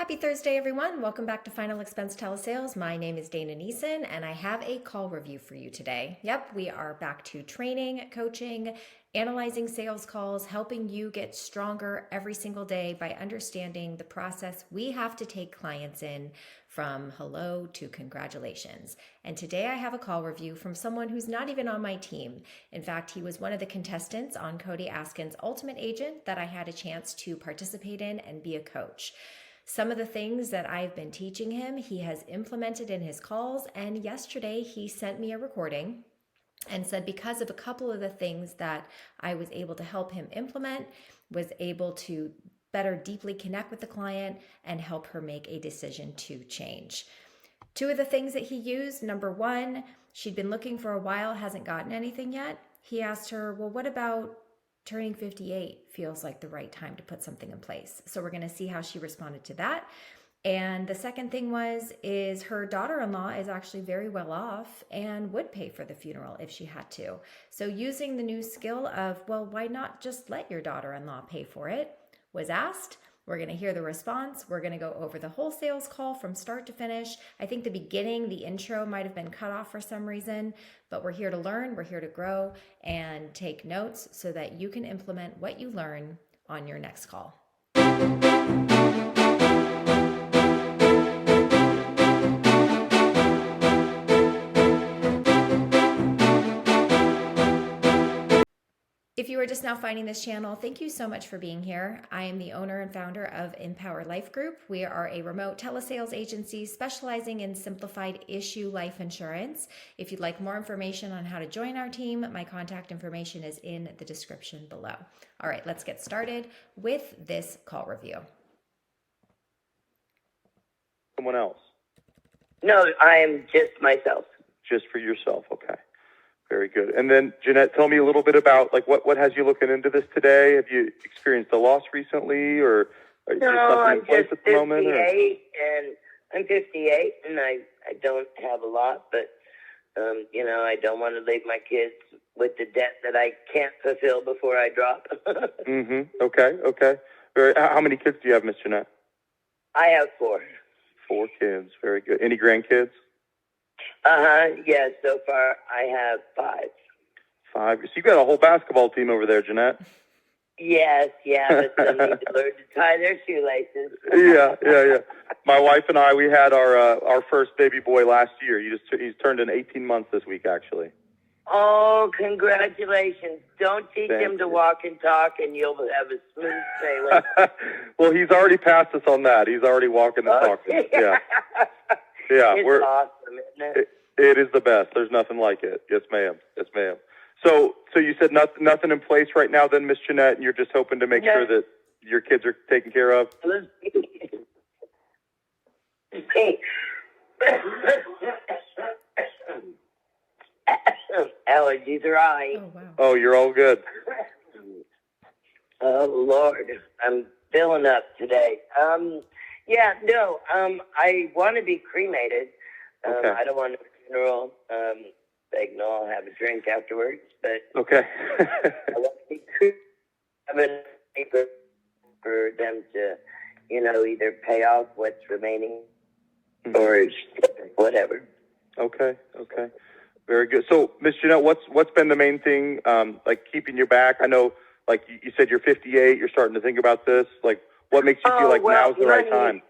Happy Thursday, everyone. Welcome back to Final Expense Telesales. My name is Dana Neeson, and I have a call review for you today. Yep, we are back to training, coaching, analyzing sales calls, helping you get stronger every single day by understanding the process we have to take clients in from hello to congratulations. And today I have a call review from someone who's not even on my team. In fact, he was one of the contestants on Cody Askin's Ultimate Agent that I had a chance to participate in and be a coach. Some of the things that I've been teaching him, he has implemented in his calls, and yesterday he sent me a recording and said because of a couple of the things that I was able to help him implement, was able to better deeply connect with the client and help her make a decision to change. Two of the things that he used, number one, she'd been looking for a while, hasn't gotten anything yet. He asked her, well, what about turning 58 feels like the right time to put something in place? So we're going to see how she responded to that. And the second thing is her daughter-in-law is actually very well off and would pay for the funeral if she had to. So using the new skill of, well, why not just let your daughter-in-law pay for it, was asked. We're going to hear the response. We're going to go over the whole sales call from start to finish. I think the beginning, the intro might have been cut off for some reason, but we're here to learn, we're here to grow and take notes so that you can implement what you learn on your next call. If you are just now finding this channel, thank you so much for being here. I am the owner and founder of Empower Life Group. We are a remote telesales agency specializing in simplified issue life insurance. If you'd like more information on how to join our team, my contact information is in the description below. All right, let's get started with this call review. Someone else? No, I am just myself. Just for yourself, okay. Very good. And then, Jeanette, tell me a little bit about, what has you looking into this today? Have you experienced a loss recently, or is No, something I'm in place just at the moment? 58, and I'm 58, and I don't have a lot, but, I don't want to leave my kids with the debt that I can't fulfill before I drop. Okay. How many kids do you have, Miss Jeanette? I have 4. 4 kids. Very good. Any grandkids? Yeah, so far I have 5. 5. So you got a whole basketball team over there, Jeanette. Yes, but some need to learn to tie their shoelaces. Yeah. My wife and I, we had our first baby boy last year. He's turned in 18 months this week, actually. Oh, congratulations. Don't teach him to walk and talk, and you'll have a smooth sailing. Well, he's already passed us on that. He's already walking and talking. Yeah. It's awesome, isn't it? It is the best. There's nothing like it. Yes, ma'am. So you said nothing in place right now then, Miss Jeanette, and you're just hoping to make sure that your kids are taken care of? Allergies are high. Oh, wow. Oh, you're all good. Oh, Lord. I'm filling up today. I want to be cremated. Okay. I don't want a funeral. I'll have a drink afterwards, but okay. I want to be cremated for them to, either pay off what's remaining or whatever. Okay. Very good. So, Miss Jeanette, what's been the main thing, keeping you back? I know, you said you're 58, you're starting to think about this. What makes you feel like now's the right time?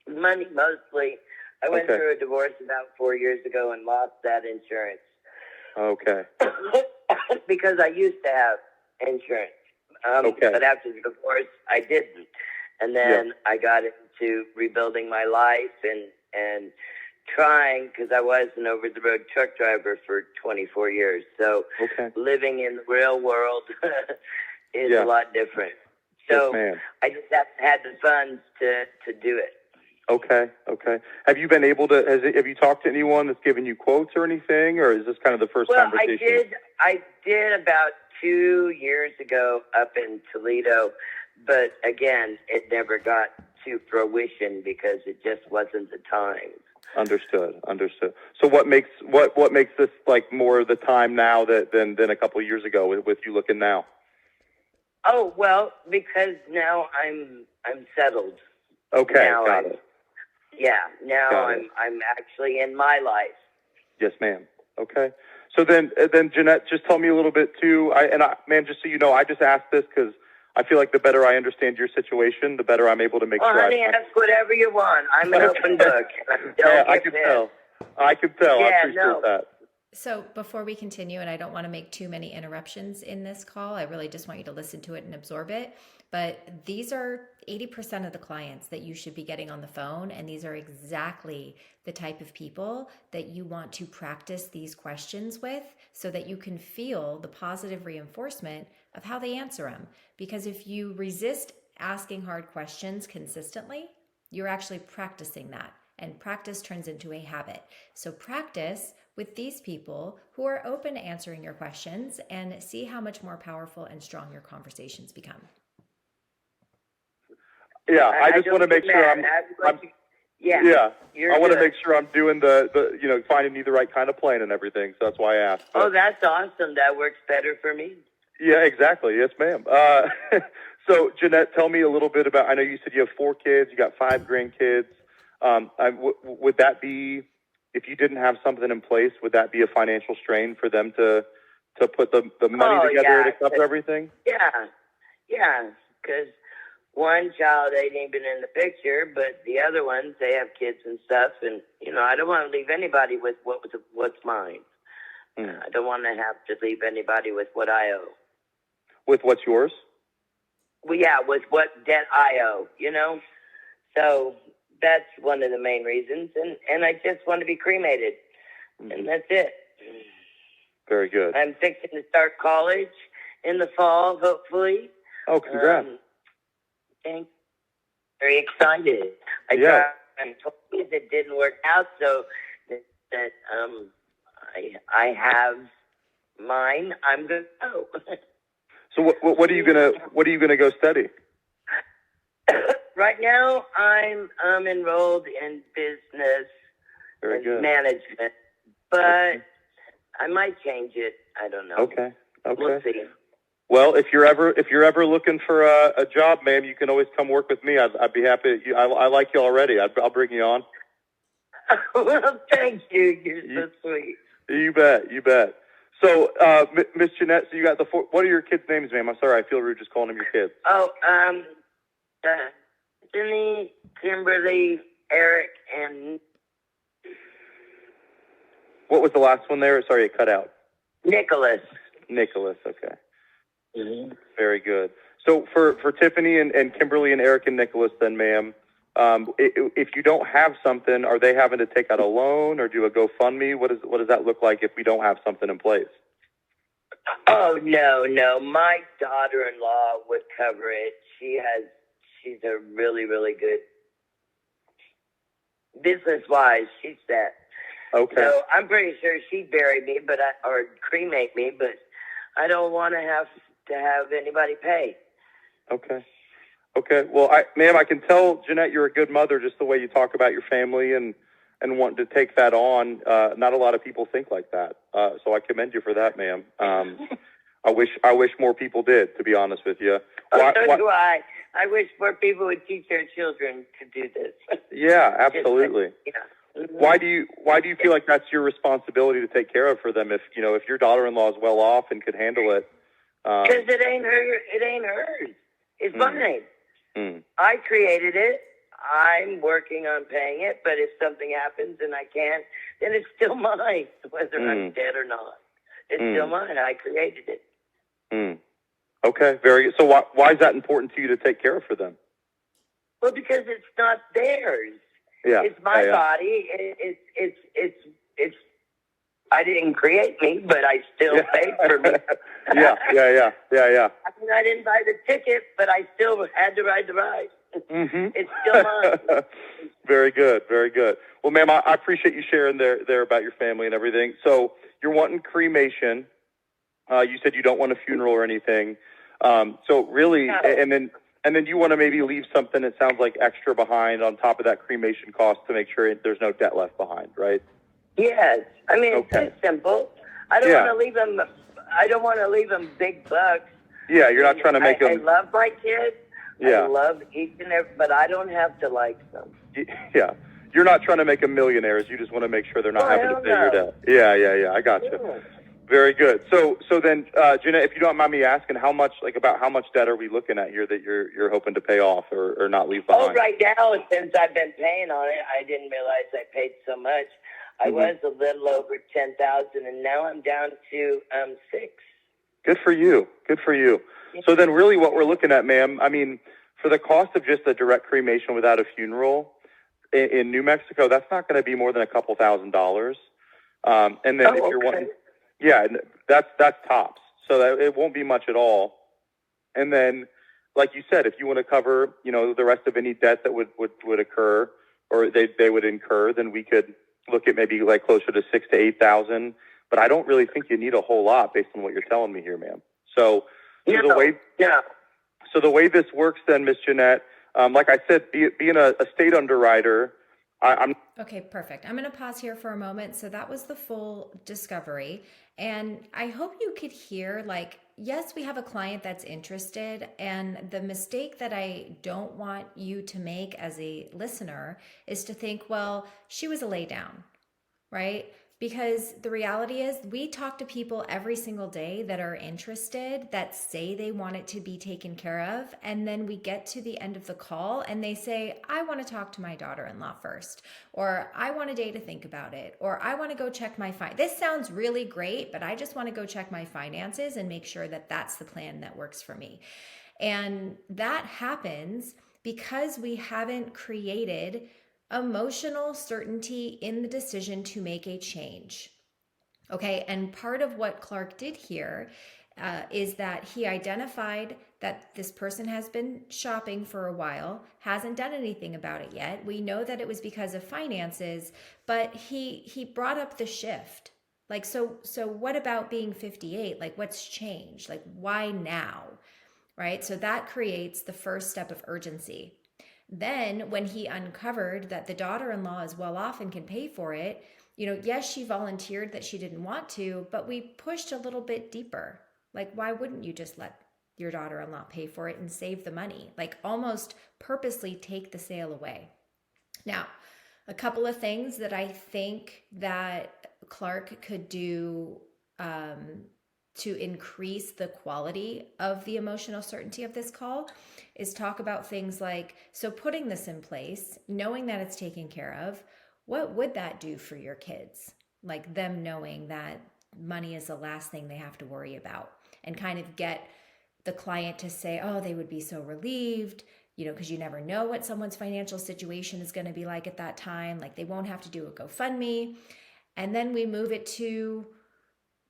Money, mostly. I went through a divorce about 4 years ago and lost that insurance. Okay. Because I used to have insurance. But after the divorce, I didn't. And then I got into rebuilding my life and trying, because I was an over-the-road truck driver for 24 years. So living in the real world is a lot different. So I just haven't had the funds to do it. Okay. Have you been able to, have you talked to anyone that's given you quotes or anything, or is this kind of the first conversation? I did about 2 years ago up in Toledo, but again, it never got to fruition because it just wasn't the time. Understood. So what makes this more the time now than a couple of years ago with you looking now? Oh, well, because now I'm settled. Okay, now got it. Yeah, now Got it. I'm actually in my life. Yes, ma'am. Okay. So then Jeanette, just tell me a little bit too. Ma'am, just so you know, I just asked this because I feel like the better I understand your situation, the better I'm able to make sure. Honey, ask whatever you want. I'm an open book. I can tell. I can tell. Yeah, I appreciate that. So before we continue, and I don't want to make too many interruptions in this call, I really just want you to listen to it and absorb it. But these are 80% of the clients that you should be getting on the phone. And these are exactly the type of people that you want to practice these questions with so that you can feel the positive reinforcement of how they answer them. Because if you resist asking hard questions consistently, you're actually practicing that. And practice turns into a habit. So practice with these people who are open to answering your questions and see how much more powerful and strong your conversations become. Yeah, I just want to make sure I want to make sure I'm doing the finding you the right kind of plane and everything. So that's why I asked. Oh, that's awesome. That works better for me. Yeah, exactly. Yes, ma'am. So Jeanette, tell me a little bit about, I know you said you have 4 kids, you got 5 grandkids. Would that be, if you didn't have something in place, would that be a financial strain for them to put the money together to cover everything? Yeah, because one child ain't even in the picture, but the other ones, they have kids and stuff, and I don't want to leave anybody with what's mine. I don't want to have to leave anybody with what I owe. With what's yours? Well, yeah, with what debt I owe, So that's one of the main reasons, and I just want to be cremated, and that's it. Very good. I'm fixing to start college in the fall, hopefully. Oh, congrats. Thanks. Very excited. I tried and told you it didn't work out, so that I have mine. I'm good to go. So what are you gonna go study? Right now, I'm enrolled in business management, but I might change it. I don't know. Okay. We'll see. Well, if you're ever looking for a job, ma'am, you can always come work with me. I'd be happy. I like you already. I'll bring you on. Well, thank you. You're so sweet. You bet. So, Miss Jeanette, so you got the 4. What are your kids' names, ma'am? I'm sorry, I feel rude just calling them your kids. Oh, Cindy, Kimberly, Eric, and what was the last one there? Sorry, it cut out. Nicholas. Okay. Mm-hmm. Very good. So for Tiffany and Kimberly and Eric and Nicholas, then, ma'am, if you don't have something, are they having to take out a loan or do a GoFundMe? What does that look like if we don't have something in place? Oh, no. My daughter-in-law would cover it. She's a really, really good business-wise. She's set. Okay. So I'm pretty sure she'd bury me, or cremate me, but I don't want to have anybody pay. Okay. Well, ma'am, I can tell, Jeanette, you're a good mother just the way you talk about your family and wanting to take that on. Not a lot of people think like that. So I commend you for that, ma'am. I wish more people did, to be honest with you. So do I. I wish more people would teach their children to do this. Yeah, absolutely. Mm-hmm. Why do you feel like that's your responsibility to take care of for them? If your daughter-in-law is well off and could handle it. Because it ain't hers. It's mine. I created it. I'm working on paying it, but if something happens and I can't, then it's still mine, whether I'm dead or not. It's still mine. I created it. Okay, very good. So why is that important to you to take care of for them? Well, because it's not theirs. Yeah, it's my body. It's. I didn't create me, but I still paid for me. Yeah. I mean, I didn't buy the ticket, but I still had to ride the ride. Mm-hmm. It's still mine. Very good. Well, ma'am, I appreciate you sharing there about your family and everything. So you're wanting cremation. You said you don't want a funeral or anything. So really, no. and then you want to maybe leave something that sounds like extra behind on top of that cremation cost to make sure there's no debt left behind, right? Yes. I mean, it's simple. I don't want to leave them. I don't want to leave them big bucks. Yeah, you're not trying to make them. I love my kids. Yeah. I love each and every, but I don't have to like them. Yeah. You're not trying to make them millionaires. You just want to make sure they're not having to pay your debt. Yeah. I got you. Yeah. Very good. So then, Jeanette, if you don't mind me asking, about how much debt are we looking at here that you're hoping to pay off or not leave behind? Oh, right now, since I've been paying on it, I didn't realize I paid so much. I was a little over 10,000, and now I'm down to 6. Good for you. Good for you. Yeah. So then, really, what we're looking at, ma'am, I mean, for the cost of just a direct cremation without a funeral in New Mexico, that's not going to be more than a couple $1,000s. And then if you're wanting, yeah, that's tops. So that it won't be much at all. And then, like you said, if you want to cover, the rest of any debt that would occur or they would incur, then we could look at maybe like closer to 6,000 to 8,000. But I don't really think you need a whole lot based on what you're telling me here, ma'am. So the way this works, then, Miss Jeanette, like I said, being a state underwriter, I'm okay, perfect. I'm going to pause here for a moment. So that was the full discovery. And I hope you could hear, like, yes, we have a client that's interested. And the mistake that I don't want you to make as a listener is to think, well, she was a lay down, right? Because the reality is we talk to people every single day that are interested, that say they want it to be taken care of. And then we get to the end of the call and they say, I want to talk to my daughter-in-law first, or I want a day to think about it, or I want to go check my this sounds really great, but I just want to go check my finances and make sure that that's the plan that works for me. And that happens because we haven't created emotional certainty in the decision to make a change. Okay, and part of what Clark did here is that he identified that this person has been shopping for a while, hasn't done anything about it yet. We know that it was because of finances, but he brought up the shift. Like, so what about being 58? Like, what's changed? Like, why now? Right? So that creates the first step of urgency. Then when he uncovered that the daughter-in-law is well off and can pay for it, yes, she volunteered that she didn't want to, but we pushed a little bit deeper. Like, why wouldn't you just let your daughter-in-law pay for it and save the money? Like, almost purposely take the sale away. Now, a couple of things that I think that Clark could do to increase the quality of the emotional certainty of this call is talk about things like, so putting this in place, knowing that it's taken care of, what would that do for your kids? Like them knowing that money is the last thing they have to worry about, and kind of get the client to say, oh, they would be so relieved, because you never know what someone's financial situation is going to be like at that time. Like they won't have to do a GoFundMe. And then we move it to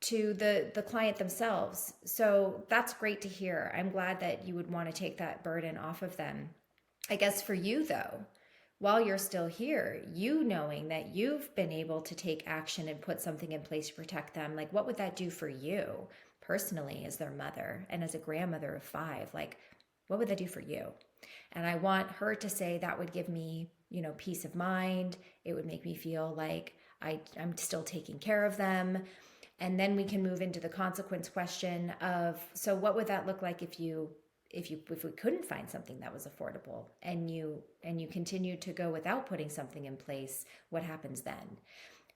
the client themselves. So that's great to hear. I'm glad that you would want to take that burden off of them. I guess for you though, while you're still here, you knowing that you've been able to take action and put something in place to protect them, like what would that do for you personally as their mother and as a grandmother of 5? Like, what would that do for you? And I want her to say that would give me, peace of mind. It would make me feel like I'm still taking care of them. And then we can move into the consequence question of, so what would that look like if we couldn't find something that was affordable and you continue to go without putting something in place? What happens then?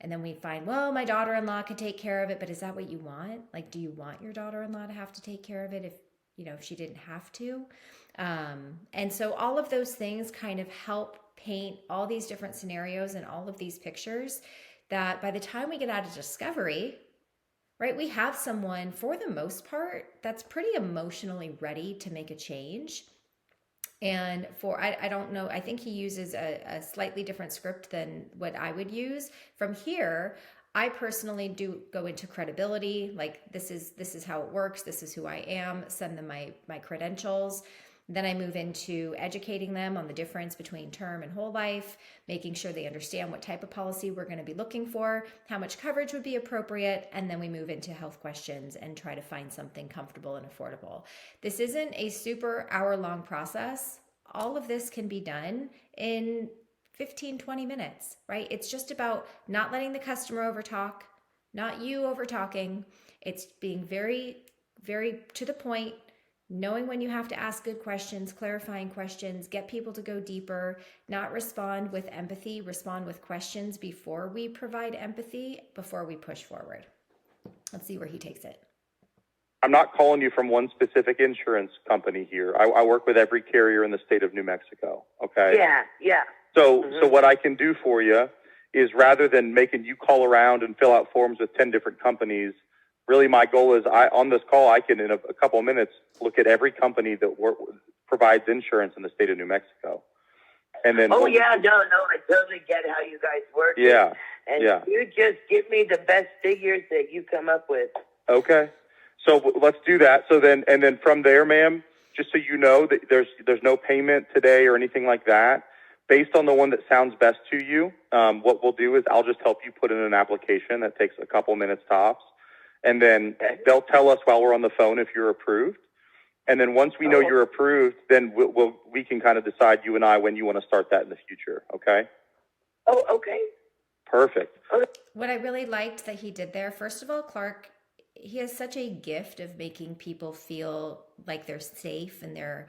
And then we find, well, my daughter-in-law could take care of it, but is that what you want? Like, do you want your daughter-in-law to have to take care of it if she didn't have to? And so all of those things kind of help paint all these different scenarios and all of these pictures that by the time we get out of discovery, right, we have someone, for the most part, that's pretty emotionally ready to make a change. And I don't know, I think he uses a slightly different script than what I would use. From here, I personally do go into credibility, like this is how it works, this is who I am, send them my credentials. Then I move into educating them on the difference between term and whole life, making sure they understand what type of policy we're going to be looking for, how much coverage would be appropriate, and then we move into health questions and try to find something comfortable and affordable. This isn't a super hour-long process. All of this can be done in 15, 20 minutes, right? It's just about not letting the customer overtalk, not you overtalking. It's being very, very to the point, knowing when you have to ask good questions, clarifying questions, get people to go deeper, not respond with empathy, respond with questions before we provide empathy, before we push forward. Let's see where he takes it. I'm not calling you from one specific insurance company here. I work with every carrier in the state of New Mexico. Okay. Yeah. So what I can do for you is, rather than making you call around and fill out forms with 10 different companies, really my goal is, on this call, I can, in a couple of minutes, look at every company that provides insurance in the state of New Mexico. And then, no, I totally get how you guys work. Yeah. And you just give me the best figures that you come up with. Okay. So let's do that. So then, and then from there, ma'am, just so you know, that there's no payment today or anything like that. Based on the one that sounds best to you, what we'll do is I'll just help you put in an application that takes a couple minutes tops. And then they'll tell us while we're on the phone if you're approved. And then once we know you're approved, then we can kind of decide, you and I, when you want to start that in the future. Okay? Oh, okay. Perfect. What I really liked that he did there, first of all, Clark, he has such a gift of making people feel like they're safe and they're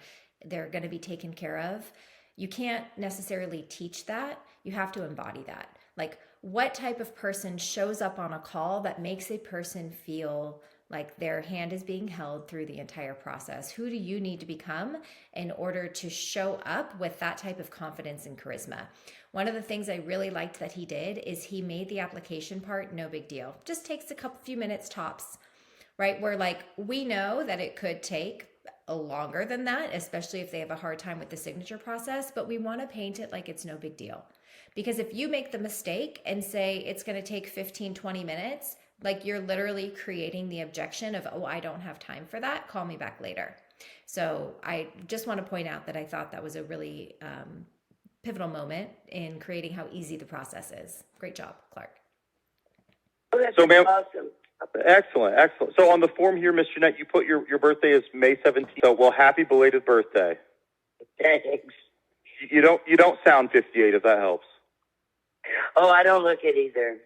going to be taken care of. You can't necessarily teach that. You have to embody that. Like, what type of person shows up on a call that makes a person feel like their hand is being held through the entire process? Who do you need to become in order to show up with that type of confidence and charisma? One of the things I really liked that he did is he made the application part no big deal. Just takes a few minutes tops, right? Where, like, we know that it could take longer than that, especially if they have a hard time with the signature process, but we want to paint it like it's no big deal. Because if you make the mistake and say it's going to take 15, 20 minutes, like, you're literally creating the objection of, oh, I don't have time for that. Call me back later. So I just want to point out that I thought that was a really pivotal moment in creating how easy the process is. Great job, Clark. Oh, that's awesome. Excellent. So on the form here, Miss Jeanette, you put your birthday is May 17th. So, well, happy belated birthday. Thanks. You don't sound 58, if that helps. Oh, I don't look it either.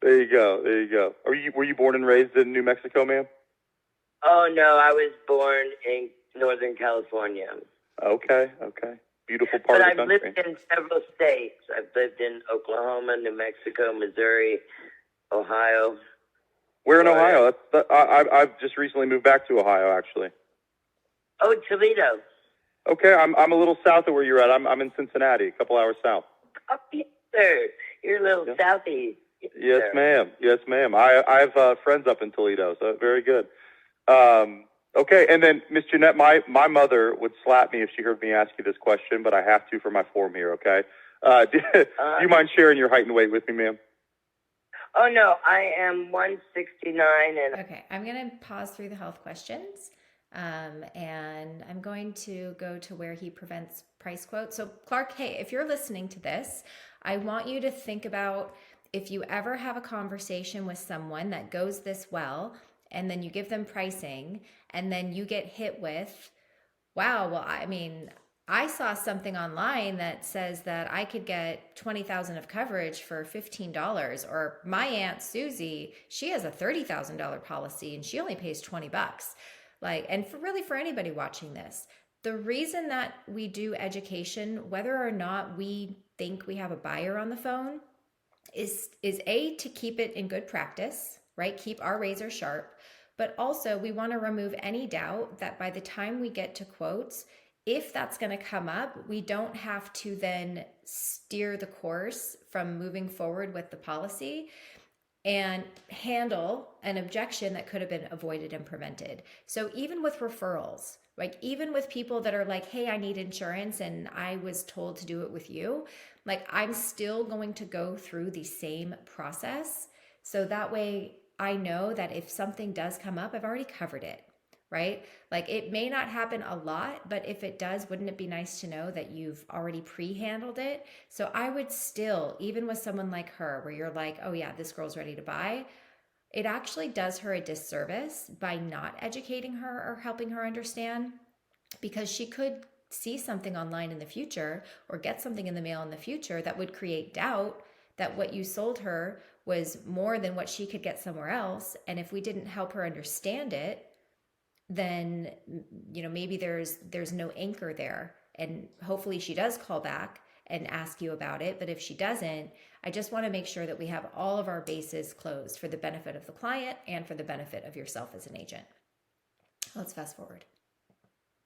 There you go. Were you born and raised in New Mexico, ma'am? Oh, no, I was born in Northern California. Okay. Beautiful part of the country. But I've lived in several states. I've lived in Oklahoma, New Mexico, Missouri, Ohio. Where in Ohio? I've just recently moved back to Ohio, actually. Oh, Toledo. Okay, I'm a little south of where you're at. I'm in Cincinnati, a couple hours south. Oh, yes, sir. You're a little southeast. Yes, ma'am. I have friends up in Toledo, so very good. Okay, and then Miss Jeanette, my mother would slap me if she heard me ask you this question, but I have to for my form here. Okay. Do you mind sharing your height and weight with me, ma'am? Oh no, I am 169 and. Okay, I'm going to pause through the health questions. And I'm going to go to where he prevents price quotes. So Clark, hey, if you're listening to this, I want you to think about, if you ever have a conversation with someone that goes this well, and then you give them pricing, and then you get hit with, wow, well, I mean, I saw something online that says that I could get 20,000 of coverage for $15, or my Aunt Susie, she has a $30,000 policy and she only pays $20. Like, and for anybody watching this, the reason that we do education, whether or not we think we have a buyer on the phone, is A, to keep it in good practice, right? Keep our razor sharp. But also, we want to remove any doubt that by the time we get to quotes, if that's going to come up, we don't have to then steer the course from moving forward with the policy and handle an objection that could have been avoided and prevented. So even with referrals, like, even with people that are like, hey, I need insurance and I was told to do it with you, like, I'm still going to go through the same process. So that way I know that if something does come up, I've already covered it, right? Like, it may not happen a lot, but if it does, wouldn't it be nice to know that you've already pre-handled it? So I would still, even with someone like her, where you're like, oh yeah, this girl's ready to buy, it actually does her a disservice by not educating her or helping her understand, because she could see something online in the future or get something in the mail in the future that would create doubt that what you sold her was more than what she could get somewhere else. And if we didn't help her understand it, then maybe there's no anchor there, and hopefully she does call back and ask you about it. But if she doesn't, I just want to make sure that we have all of our bases closed for the benefit of the client and for the benefit of yourself as an agent. Let's fast forward.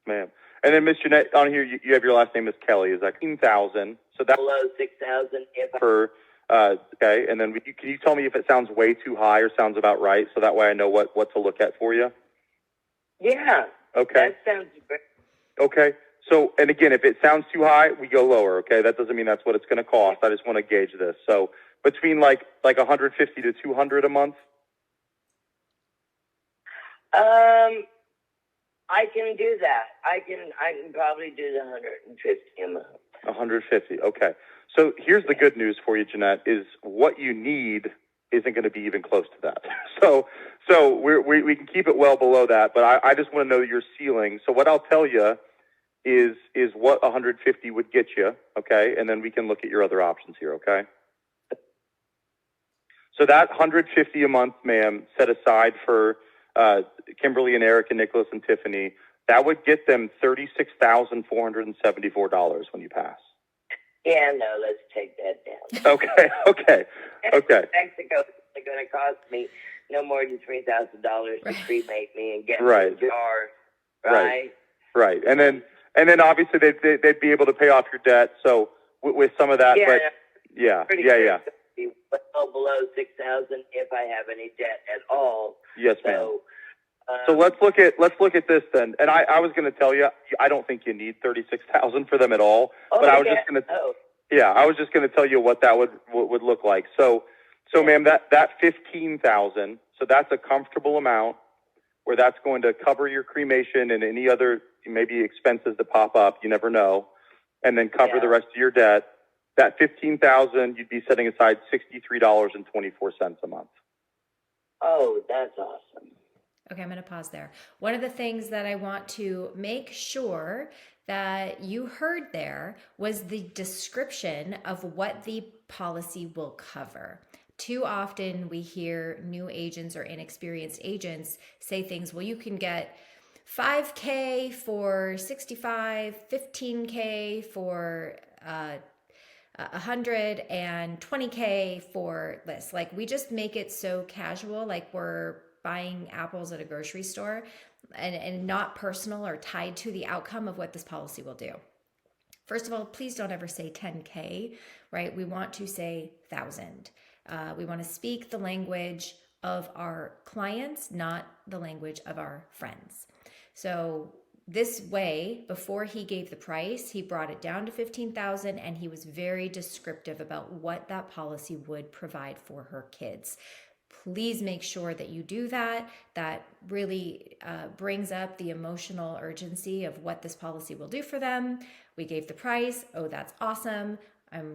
Ma'am. And then Miss Jeanette, on here, you have your last name is Kelly. Is that 15,000? So that's below 6,000 for, okay. And then can you tell me if it sounds way too high or sounds about right? So that way I know what to look at for you. Yeah. Okay. That sounds great. Okay. So, and again, if it sounds too high, we go lower. Okay. That doesn't mean that's what it's going to cost. I just want to gauge this. So between like 150 to 200 a month. I can do that. I can probably do the 150 a month. 150. Okay. So here's the good news for you, Jeanette, is what you need isn't going to be even close to that. So we can keep it well below that, but I just want to know your ceiling. So what I'll tell you is what 150 would get you. Okay. And then we can look at your other options here. Okay. So that 150 a month, ma'am, set aside for Kimberly and Eric and Nicholas and Tiffany, that would get them $36,474 when you pass. Yeah, no, let's take that down. Okay. Mexico is going to cost me no more than $3,000 to cremate me and get me a jar, right? Right. And then obviously they'd be able to pay off your debt. So with some of that, yeah, yeah. Well below 6,000 if I have any debt at all. Yes, ma'am. So let's look at this then. And I was going to tell you, I don't think you need 36,000 for them at all. But I was just going to, I was just going to tell you what that would look like. So ma'am, that 15,000. So that's a comfortable amount where that's going to cover your cremation and any other maybe expenses that pop up. You never know, and then cover the rest of your debt. That 15,000, you'd be setting aside $63.24 a month. Oh, that's awesome. Okay, I'm going to pause there. One of the things that I want to make sure that you heard there was the description of what the policy will cover. Too often we hear new agents or inexperienced agents say things, well, you can get $5,000 for 65, $15,000 for 120K for this. Like, we just make it so casual, like we're buying apples at a grocery store, and not personal or tied to the outcome of what this policy will do. First of all, please don't ever say 10K, right? We want to say 1,000. We want to speak the language of our clients, not the language of our friends. So this way, before he gave the price, he brought it down to 15,000, and he was very descriptive about what that policy would provide for her kids. Please make sure that you do that. That really brings up the emotional urgency of what this policy will do for them. We gave the price. Oh, that's awesome.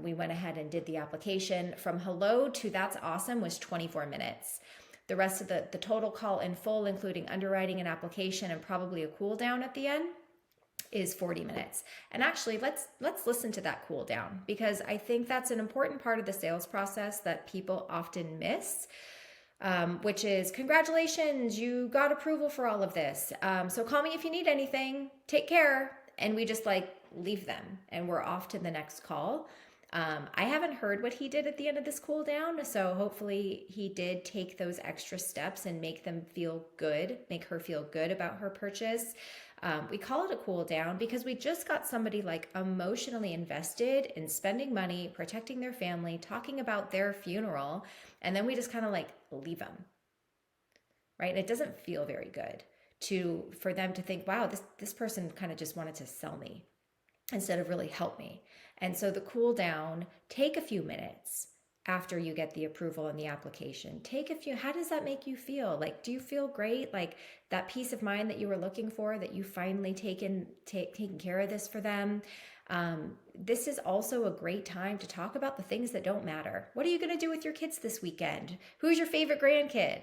We went ahead and did the application. From hello to that's awesome was 24 minutes. The rest of the total call in full, including underwriting and application and probably a cool down at the end, is 40 minutes. And actually, let's listen to that cool down, because I think that's an important part of the sales process that people often miss. Which is, congratulations, you got approval for all of this. So call me if you need anything. Take care. And we just leave them, and we're off to the next call. I haven't heard what he did at the end of this cool down, so hopefully he did take those extra steps and make her feel good about her purchase. We call it a cool down because we just got somebody emotionally invested in spending money, protecting their family, talking about their funeral, and then we just kind of leave them, right? And it doesn't feel very good for them to think, wow, this person kind of just wanted to sell me instead of really help me. And so the cool down, take a few minutes after you get the approval and the application. How does that make you feel? Do you feel great? That peace of mind that you were looking for, that you finally taken care of this for them. This is also a great time to talk about the things that don't matter. What are you going to do with your kids this weekend? Who's your favorite grandkid?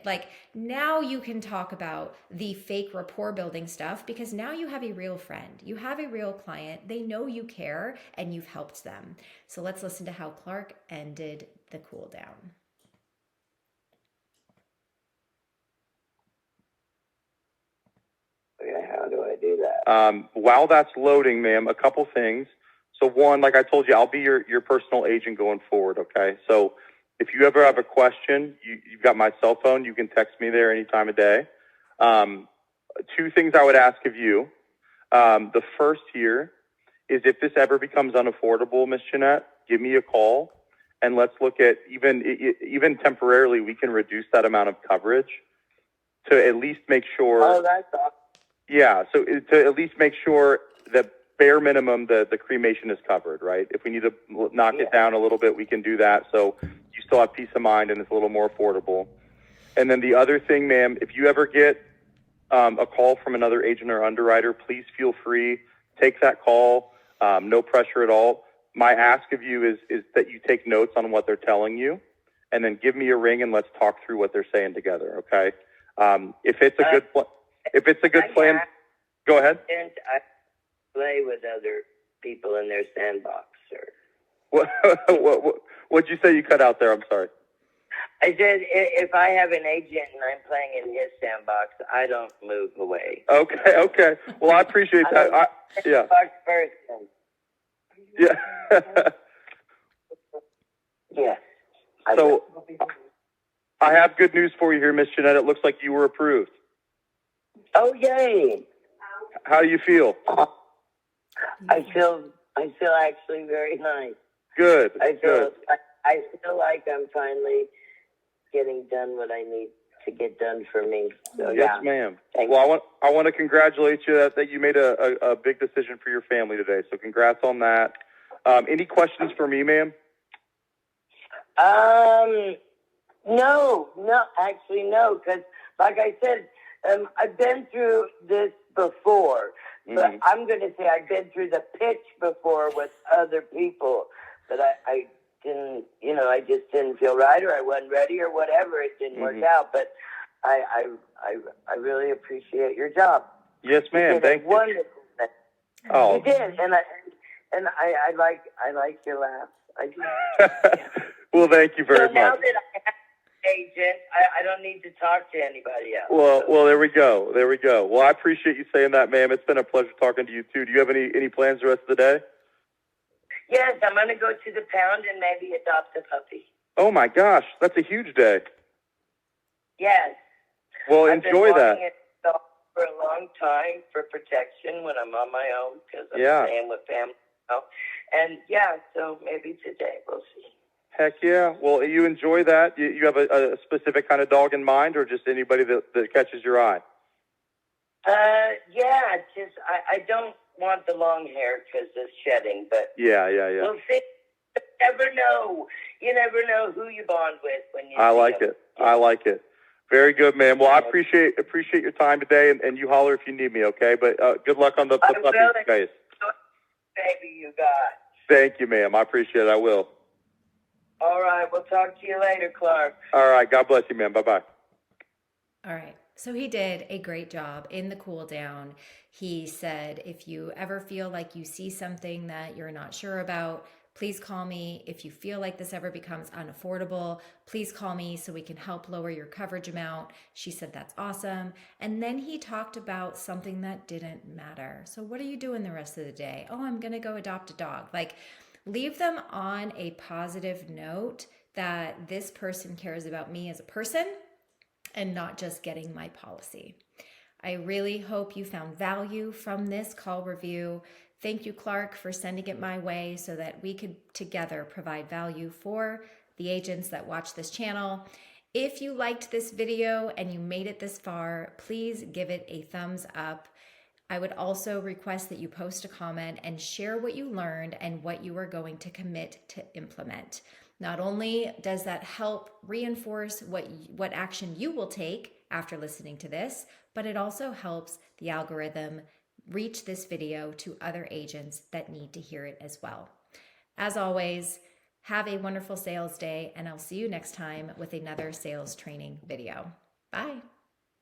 Now you can talk about the fake rapport building stuff, because now you have a real friend. You have a real client. They know you care and you've helped them. So let's listen to how Clark ended the cool down. While that's loading, ma'am, a couple things. So one, like I told you, I'll be your personal agent going forward. Okay. So if you ever have a question, you've got my cell phone. You can text me there any time of day. Two things I would ask of you. The first here is if this ever becomes unaffordable, Miss Jeanette, give me a call and let's look at even temporarily, we can reduce that amount of coverage to at least make sure. Oh, that's awesome. Yeah. So to at least make sure that bare minimum, the cremation is covered, right? If we need to knock it down a little bit, we can do that. So you still have peace of mind and it's a little more affordable. And then the other thing, ma'am, if you ever get a call from another agent or underwriter, please feel free, take that call. No pressure at all. My ask of you is that you take notes on what they're telling you and then give me a ring and let's talk through what they're saying together. Okay. If it's a good plan, go ahead. And I play with other people in their sandbox, sir. What'd you say? You cut out there. I'm sorry. I said, if I have an agent and I'm playing in his sandbox, I don't move away. Okay. Well, I appreciate that. Yeah. Person. Yeah. Yes. So I have good news for you here, Miss Jeanette. It looks like you were approved. Oh, yay. How do you feel? I feel actually very nice. Good. I feel like I'm finally getting done what I need to get done for me. So, yes, ma'am. Well, I want to congratulate you that you made a big decision for your family today. So congrats on that. Any questions for me, ma'am? No, actually no, because like I said, I've been through this before, but I'm going to say I've been through the pitch before with other people, but I didn't, I just didn't feel right, or I wasn't ready, or whatever. It didn't work out, but I really appreciate your job. Yes, ma'am. Thank you. Wonderful thing. Oh, You did, and I like your laugh. I do. Well, thank you very Now much. that I have an agent, I don't need to talk to anybody else. Well, there we go. Well, I appreciate you saying that, ma'am. It's been a pleasure talking to you too. Do you have any plans the rest of the day? Yes, I'm going to go to the pound and maybe adopt a puppy. Oh my gosh, that's a huge day. Yes. Well, I've enjoy been that. wanting it for a long time for protection when I'm on my own because I'm staying with family now. And so maybe today we'll see. Heck yeah. Well, you enjoy that. You have a specific kind of dog in mind, or just anybody that catches your eye? Just I don't want the long hair because of shedding, but yeah. We'll see. You never know who you bond with when you. I like it. I like it. Very good, man. Well, I appreciate your time today, and you holler if you need me, okay? But good luck on the puppy, guys. Baby, you got. Thank you, ma'am. I appreciate it. I will. All right. We'll talk to you later, Clark. All right. God bless you, ma'am. Bye-bye. All right. So he did a great job in the cool down. He said, if you ever feel like you see something that you're not sure about, please call me. If you feel like this ever becomes unaffordable, please call me so we can help lower your coverage amount. She said, that's awesome. And then he talked about something that didn't matter. So what are you doing the rest of the day? Oh, I'm going to go adopt a dog. Like, leave them on a positive note that this person cares about me as a person and not just getting my policy. I really hope you found value from this call review. Thank you, Clark, for sending it my way so that we could together provide value for the agents that watch this channel. If you liked this video and you made it this far, please give it a thumbs up. I would also request that you post a comment and share what you learned and what you are going to commit to implement. Not only does that help reinforce what action you will take after listening to this, but it also helps the algorithm reach this video to other agents that need to hear it as well. As always, have a wonderful sales day, and I'll see you next time with another sales training video. Bye.